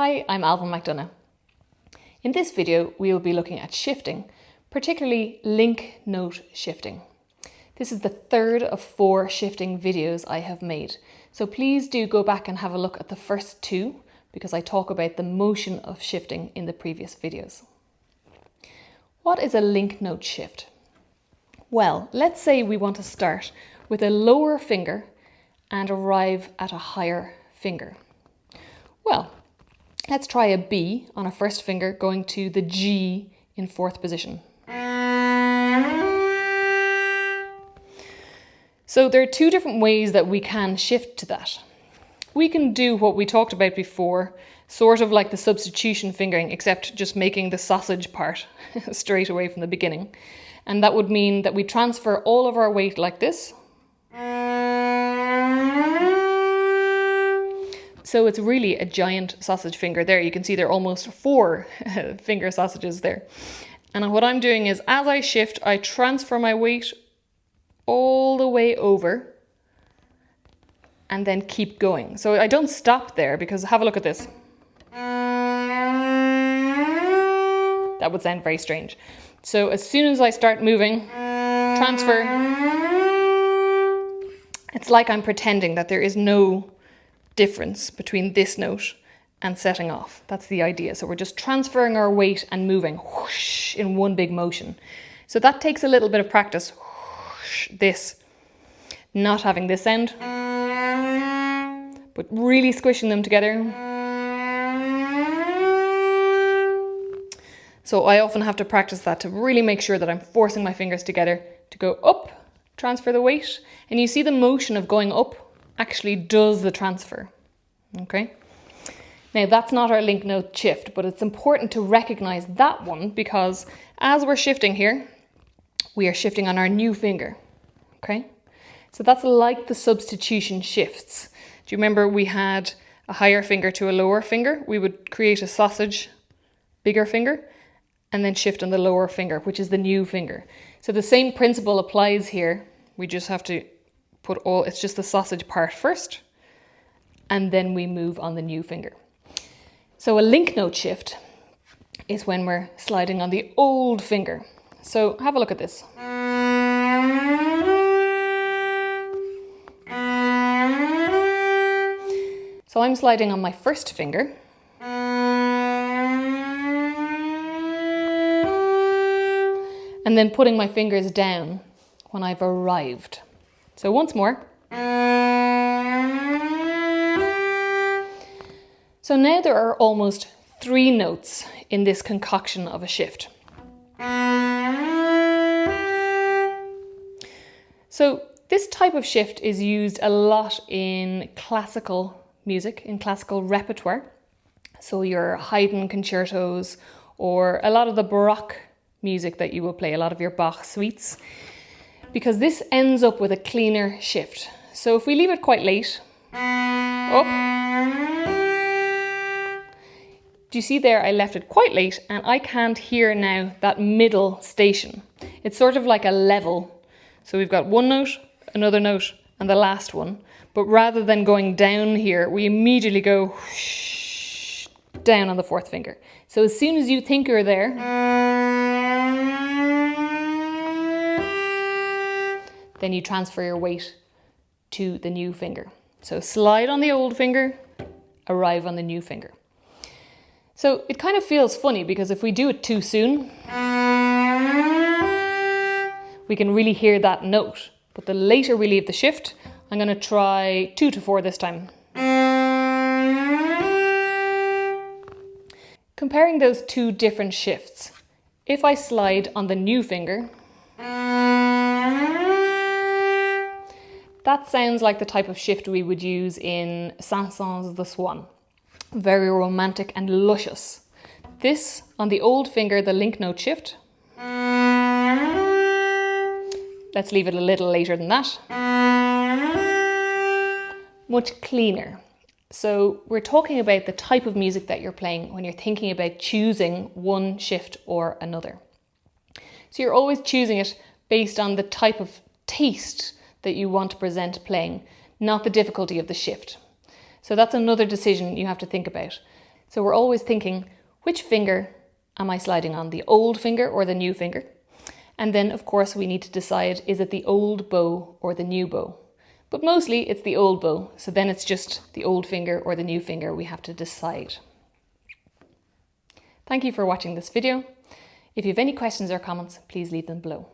Hi, I'm Ailbhe McDonagh. In this video, we will be looking at shifting, particularly link note shifting. This is the third of 4 shifting videos I have made, so please do go back and have a look at the first 2 because I talk about the motion of shifting in the previous videos. What is a link note shift? Well, let's say we want to start with a lower finger and arrive at a higher finger. Well, let's try a B on a first finger going to the G in 4th position. So there are 2 different ways that we can shift to that. We can do what we talked about before, sort of like the substitution fingering, except just making the sausage part straight away from the beginning. And that would mean that we transfer all of our weight like this. So it's really a giant sausage finger there. You can see there are almost 4 finger sausages there. And what I'm doing is, as I shift, I transfer my weight all the way over and then keep going. So I don't stop there because have a look at this. That would sound very strange. So as soon as I start moving, transfer, it's like I'm pretending that there is no difference between this note and setting off. That's the idea. So we're just transferring our weight and moving whoosh, in one big motion. So that takes a little bit of practice. Whoosh, this, not having this end, but really squishing them together. So I often have to practice that to really make sure that I'm forcing my fingers together to go up, transfer the weight, and you see the motion of going up actually does the transfer. Okay. Now that's not our link note shift, but it's important to recognize that one because as we're shifting here, we are shifting on our new finger. Okay. So that's like the substitution shifts. Do you remember we had a higher finger to a lower finger? We would create a sausage, bigger finger, and then shift on the lower finger, which is the new finger. So the same principle applies here. We just have to put it's just the sausage part first, and then we move on the new finger. So a link note shift is when we're sliding on the old finger. So have a look at this. So I'm sliding on my first finger. And then putting my fingers down when I've arrived. So once more. So now there are almost 3 notes in this concoction of a shift. So this type of shift is used a lot in classical music, in classical repertoire. So your Haydn concertos or a lot of the Baroque music that you will play, a lot of your Bach suites, because this ends up with a cleaner shift. So if we leave it quite late, up, do you see there I left it quite late and I can't hear now that middle station. It's sort of like a level. So we've got one note, another note, and the last one. But rather than going down here, we immediately go whoosh, down on the 4th finger. So as soon as you think you're there, then you transfer your weight to the new finger. So slide on the old finger, arrive on the new finger. So it kind of feels funny because if we do it too soon, we can really hear that note. But the later we leave the shift, I'm going to try 2 to 4 this time. Comparing those 2 different shifts, if I slide on the new finger, that sounds like the type of shift we would use in Saint-Saëns the Swan. Very romantic and luscious. This, on the old finger, the link note shift. Let's leave it a little later than that. Much cleaner. So we're talking about the type of music that you're playing when you're thinking about choosing one shift or another. So you're always choosing it based on the type of taste that you want to present playing, not the difficulty of the shift. So that's another decision you have to think about. So we're always thinking, which finger am I sliding on, the old finger or the new finger? And then of course we need to decide, is it the old bow or the new bow? But mostly it's the old bow, so then it's just the old finger or the new finger we have to decide. Thank you for watching this video. If you have any questions or comments, please leave them below.